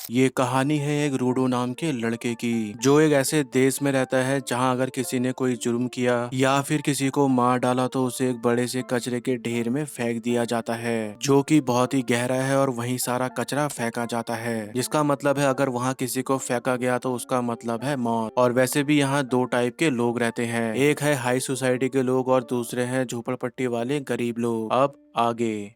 ये कहानी है एक रूडो नाम के लड़के की, जो एक ऐसे देश में रहता है जहां अगर किसी ने कोई जुर्म किया या फिर किसी को मार डाला तो उसे एक बड़े से कचरे के ढेर में फेंक दिया जाता है, जो कि बहुत ही गहरा है और वहीं सारा कचरा फेंका जाता है, जिसका मतलब है अगर वहां किसी को फेंका गया तो उसका मतलब है मौत। और वैसे भी यहाँ दो टाइप के लोग रहते हैं, एक है हाई सोसाइटी के लोग और दूसरे हैं झोपड़पट्टी वाले गरीब लोग। अब आगे।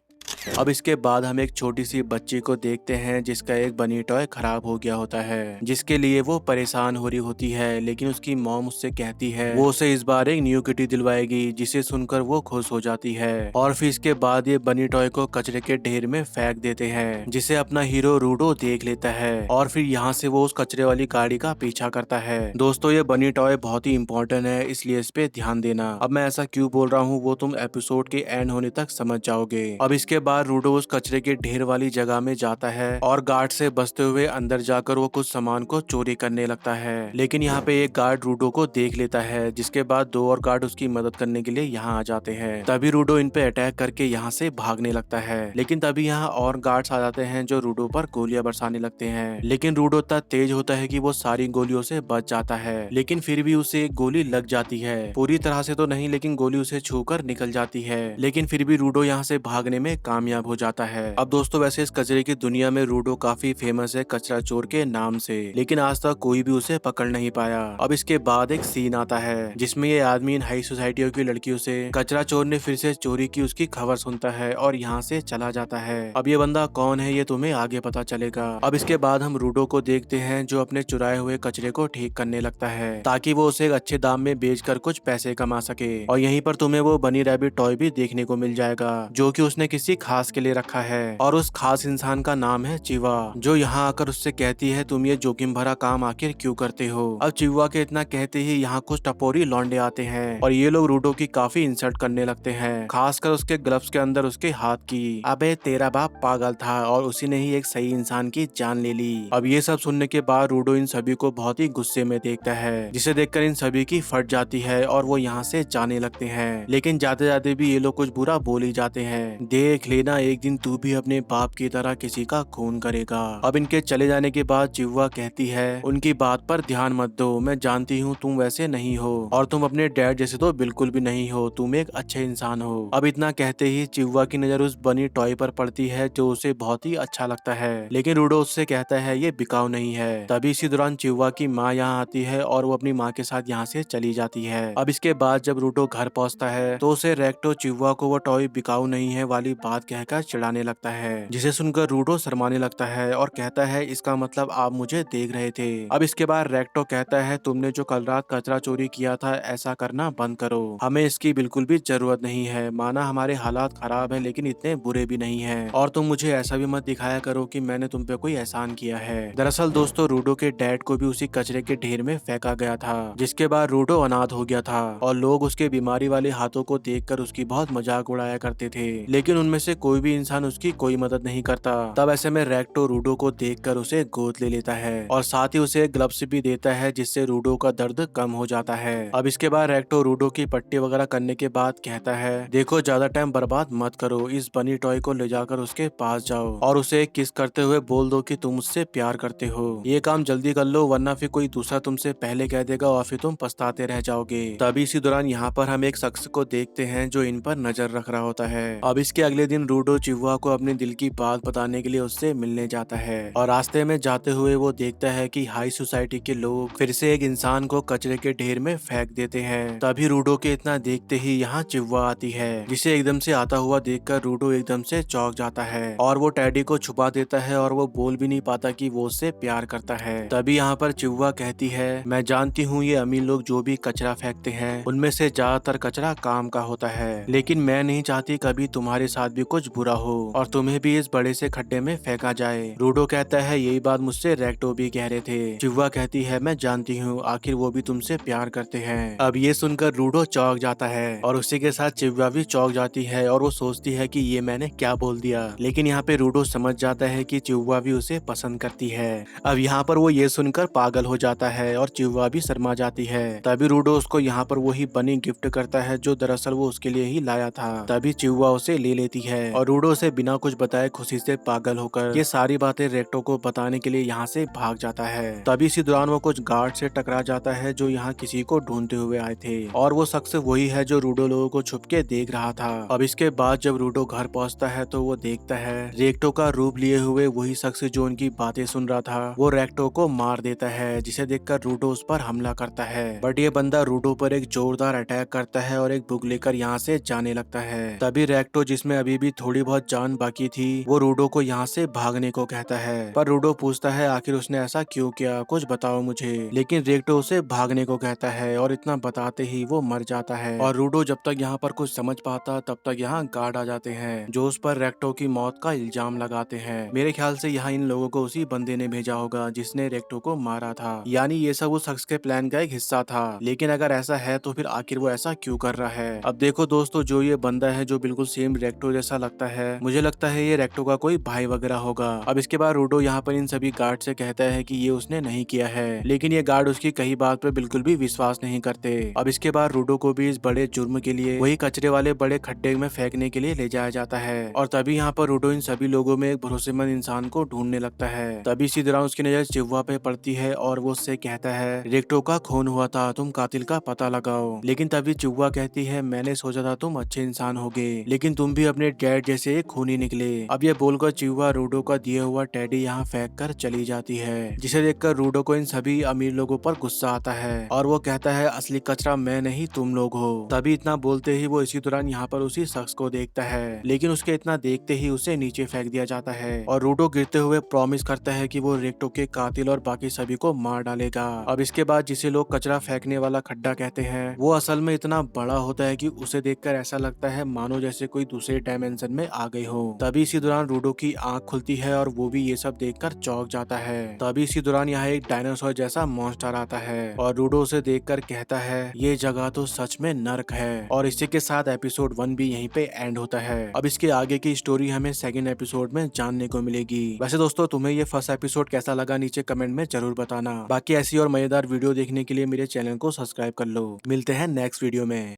अब इसके बाद हम एक छोटी सी बच्ची को देखते हैं जिसका एक बनी टॉय खराब हो गया होता है, जिसके लिए वो परेशान हो रही होती है, लेकिन उसकी मॉम उससे कहती है वो उसे इस बार एक न्यू किटी दिलवाएगी, जिसे सुनकर वो खुश हो जाती है। और फिर इसके बाद ये बनी टॉय को कचरे के ढेर में फेंक देते हैं, जिसे अपना हीरो रूडो देख लेता है और फिर यहाँ से वो उस कचरे वाली गाड़ी का पीछा करता है। दोस्तों, ये बनी टॉय बहुत ही इंपॉर्टेंट है, इसलिए इस पे ध्यान देना। अब मैं ऐसा क्यों बोल रहा हूँ वो तुम एपिसोड के एंड होने तक समझ जाओगे। अब इसके बाद रूडो उस कचरे के ढेर वाली जगह में जाता है और गार्ड से बचते हुए अंदर जाकर वो कुछ सामान को चोरी करने लगता है, लेकिन यहाँ पे एक गार्ड रूडो को देख लेता है, जिसके बाद दो और गार्ड उसकी मदद करने के लिए यहाँ आ जाते हैं। तभी रूडो इन पे अटैक करके यहाँ से भागने लगता है, लेकिन तभी यहाँ और गार्ड्स आ जाते हैं जो रूडो पर गोलियां बरसाने लगते हैं, लेकिन रूडो इतना तेज होता है कि वो सारी गोलियों से बच जाता है, लेकिन फिर भी उसे एक गोली लग जाती है। पूरी तरह से तो नहीं, लेकिन गोली उसे छूकर निकल जाती है, लेकिन फिर भी रूडो यहाँ से भागने में कामयाब हो जाता है। अब दोस्तों, वैसे इस कचरे की दुनिया में रूडो काफी फेमस है कचरा चोर के नाम से, लेकिन आज तक कोई भी उसे पकड़ नहीं पाया। अब इसके बाद एक सीन आता है जिसमें ये आदमी इन हाई सोसाइटियों की लड़कियों से कचरा चोर ने फिर से चोरी की उसकी खबर सुनता है और यहाँ से चला जाता है। अब ये बंदा कौन है ये तुम्हें आगे पता चलेगा। अब इसके बाद हम रूडो को देखते हैं जो अपने चुराए हुए कचरे को ठीक करने लगता है, ताकि वो उसे एक अच्छे दाम में बेचकर कुछ पैसे कमा सके। और यहीं पर तुम्हें वो बनी रैबिट टॉय भी देखने को मिल जाएगा, जो कि उसने किसी खास के लिए रखा है, और उस खास इंसान का नाम है चिवा, जो यहाँ आकर उससे कहती है तुम ये जोखिम भरा काम आखिर क्यों करते हो। अब चिवा के इतना कहते ही यहाँ कुछ टपोरी लौंडे आते हैं और ये लोग रूडो की काफी इंसल्ट करने लगते हैं, खासकर उसके ग्लव्स के अंदर उसके हाथ की। अबे तेरा बाप पागल था और उसी ने ही एक सही इंसान की जान ले ली। अब ये सब सुनने के बाद रूडो इन सभी को बहुत ही गुस्से में देखता है, जिसे देखकर इन सभी की फट जाती है और वो यहाँ से जाने लगते हैं, लेकिन जाते जाते भी ये लोग कुछ बुरा बोल ही जाते हैं। देख लेना एक दिन तू भी अपने बाप की तरह किसी का खून करेगा। अब इनके चले जाने के बाद चिवा कहती है उनकी बात पर ध्यान मत दो, मैं जानती हूँ तुम वैसे नहीं हो और तुम अपने डैड जैसे तो बिल्कुल भी नहीं हो, तुम एक अच्छे इंसान हो। अब इतना कहते ही चिवा की नजर उस बनी टॉय पर पड़ती है जो उसे बहुत ही अच्छा लगता है, लेकिन रूडो उससे कहता है ये बिकाऊ नहीं है। तभी इसी दौरान चिवा की माँ यहाँ आती है और वो अपनी माँ के साथ यहाँ से चली जाती है। अब इसके बाद जब रूडो घर पहुँचता है तो उसे रेक्टो चिवा को वो टॉय बिकाऊ नहीं है वाली बात कहकर चिढ़ाने लगता है, जिसे सुनकर रूडो शर्माने लगता है और कहता है इसका मतलब आप मुझे देख रहे थे। अब इसके बाद रेक्टो कहता है तुमने जो कल रात कचरा चोरी किया था ऐसा करना बंद करो, हमें इसकी बिल्कुल भी जरूरत नहीं है। माना हमारे हालात खराब है लेकिन इतने बुरे भी नहीं है, और तुम मुझे ऐसा भी मत दिखाया करो कि मैंने तुम पे कोई एहसान किया है। दरअसल दोस्तों, रूडो के डैड को भी उसी कचरे के ढेर में फेंका गया था, जिसके बाद रूडो अनाथ हो गया था और लोग उसके बीमारी वाले हाथों को देखकर उसकी बहुत मजाक उड़ाया करते थे, लेकिन उनमें से कोई भी इंसान उसकी कोई मदद नहीं करता। तब ऐसे में रेक्टो रूडो को देखकर उसे गोद ले लेता है और साथ ही उसे ग्लव्स भी देता है, जिससे रूडो का दर्द कम हो जाता है। अब इसके बाद रेक्टो रूडो की पट्टी वगैरह करने के बाद कहता है देखो ज्यादा टाइम बर्बाद मत करो, इस बनी टॉय को ले जाकर उसके पास जाओ और उसे एक किस करते हुए बोल दो कि तुम उससे प्यार करते हो। ये काम जल्दी कर लो वरना फिर कोई दूसरा तुमसे पहले कह देगा और फिर तुम पछताते रह जाओगे। तभी इसी दौरान यहाँ पर हम एक शख्स को देखते हैं जो इन पर नजर रख रहा होता है। अब इसके अगले दिन रूडो चिवा को अपने दिल की बात बताने के लिए उससे मिलने जाता है और रास्ते में जाते हुए वो देखता है कि हाई सोसाइटी के लोग फिर से एक इंसान को कचरे के ढेर में फेंक देते हैं। तभी रूडो के इतना देखते ही यहाँ चिवा आती है, जिसे एकदम से आता हुआ देखकर रूडो एकदम से चौंक जाता है और वो टैडी को छुपा देता है और वो बोल भी नहीं पाता कि वो उससे प्यार करता है। तभी यहाँ पर चिवा कहती है मैं जानती हूँ ये अमीर लोग जो भी कचरा फेंकते हैं उनमें से ज्यादातर कचरा काम का होता है, लेकिन मैं नहीं चाहती कभी तुम्हारे साथ भी कुछ बुरा हो और तुम्हें भी इस बड़े से खड्डे में फेंका जाए। रूडो कहता है यही बात मुझसे रेक्टो भी कह रहे थे। चिवा कहती है मैं जानती हूँ, आखिर वो भी तुमसे प्यार करते हैं। अब ये सुनकर रूडो चौंक जाता है और उसी के साथ चिवा भी चौंक जाती है और वो सोचती है कि ये मैंने क्या बोल दिया, लेकिन यहाँ पे रूडो समझ जाता है कि चिवा भी उसे पसंद करती है। अब यहाँ पर वो ये सुनकर पागल हो जाता है और चिवा भी शर्मा जाती है। तभी रूडो उसको यहाँ पर वही बनी गिफ्ट करता है जो दरअसल वो उसके लिए ही लाया था। तभी चिवा उसे ले लेती है और रूडो उसे बिना कुछ बताए खुशी से पागल होकर ये सारी बातें रेक्टो को बताने के लिए यहाँ से भाग जाता है। तभी इसी दौरान वो कुछ गार्ड से टकरा जाता है जो यहाँ किसी को ढूंढते हुए आए थे और वो शख्स वही है जो रूडो लोगों को छुप के देख रहा था। अब इसके बाद जब रूडो घर पहुंचता है तो वो देखता है रेक्टो का रूप लिए हुए वही शख्स जो उनकी बातें सुन रहा था वो रेक्टो को मार देता है, जिसे देखकर रूडो उस पर हमला करता है। बट ये बंदा रूडो पर एक जोरदार अटैक करता है और एक बुक लेकर यहाँ से जाने लगता है। तभी रेक्टो जिसमें अभी भी थोड़ी बहुत जान बाकी थी वो रूडो को यहाँ से भागने को कहता है, पर रूडो पूछता है आखिर उसने ऐसा क्यों किया, कुछ बताओ मुझे। लेकिन रेक्टो उसे भागने को कहता है और इतना बताते ही वो मर जाता है। और रूडो जब तक यहाँ पर कुछ समझ पाता तब तक यहाँ गार्ड आ जाते हैं जो उस पर रेक्टो की मौत का इल्जाम लगाते हैं। मेरे ख्याल से यहाँ इन लोगों को उसी बंदे ने भेजा होगा जिसने रेक्टो को मारा था, यानी ये सब उस शख्स के प्लान का एक हिस्सा था। लेकिन अगर ऐसा है तो फिर आखिर वो ऐसा क्यों कर रहा है। अब देखो दोस्तों, जो ये बंदा है जो बिल्कुल सेम रेक्टो जैसा लगता है, मुझे लगता है ये रेक्टो का कोई भाई वगैरह होगा। अब इसके बाद रूडो यहाँ पर इन सभी गार्ड से कहता है कि ये उसने नहीं किया है, लेकिन ये गार्ड उसकी कही बात पे बिल्कुल भी विश्वास नहीं करते। अब इसके बाद रूडो को भी इस बड़े जुर्म के लिए वही कचरे वाले बड़े खड्डे में फेंकने के लिए ले जाया जाता है। और तभी यहाँ पर रूडो इन सभी लोगों में एक भरोसेमंद इंसान को ढूंढने लगता है। तभी इसी दौरान उसकी नजर चिहुआ पे पड़ती है और वो उससे कहता है रेक्टो का खून हुआ था, तुम कातिल का पता लगाओ। लेकिन तभी चिहुआ कहती है मैंने सोचा था तुम अच्छे इंसान होगे, लेकिन तुम भी अपने डैड जैसे एक खूनी निकले। अब ये बोलकर चिहुआ रूडो का दिया हुआ टेडी यहाँ फेंक कर चली जाती है, जिसे देखकर रूडो को इन सभी अमीर लोगों पर गुस्सा आता है और वो कहता है असली कचरा मैं नहीं तुम लोग हो। तभी इतना बोलते ही वो इसी दौरान यहाँ पर उसी शख्स को देखता है, लेकिन उसके इतना देखते ही उसे नीचे फेंक दिया जाता है और रूडो गिरते हुए प्रॉमिस करता है कि वो रेक्टो के कातिल और बाकी सभी को मार डालेगा। अब इसके बाद जिसे लोग कचरा फेंकने वाला खड्डा कहते हैं वो असल में इतना बड़ा होता है कि उसे देखकर ऐसा लगता है मानो जैसे कोई दूसरे डायमेंशन में आ गई हो। तभी इसी दौरान रूडो की आंख खुलती है और वो भी ये सब देखकर चौंक जाता है। तभी इसी दौरान यहाँ एक डायनासोर जैसा मॉन्स्टर आता है और रूडो उसे देखकर कहता है ये जगह तो सच में नर्क है। और इसी के साथ एपिसोड 1 भी यहीं पे एंड होता है। अब इसके आगे की स्टोरी हमें सेकंड एपिसोड में जानने को मिलेगी। वैसे दोस्तों, तुम्हें ये फर्स्ट एपिसोड कैसा लगा नीचे कमेंट में जरूर बताना। बाकी ऐसी और मजेदार वीडियो देखने के लिए मेरे चैनल को सब्सक्राइब कर लो। मिलते हैं नेक्स्ट वीडियो में।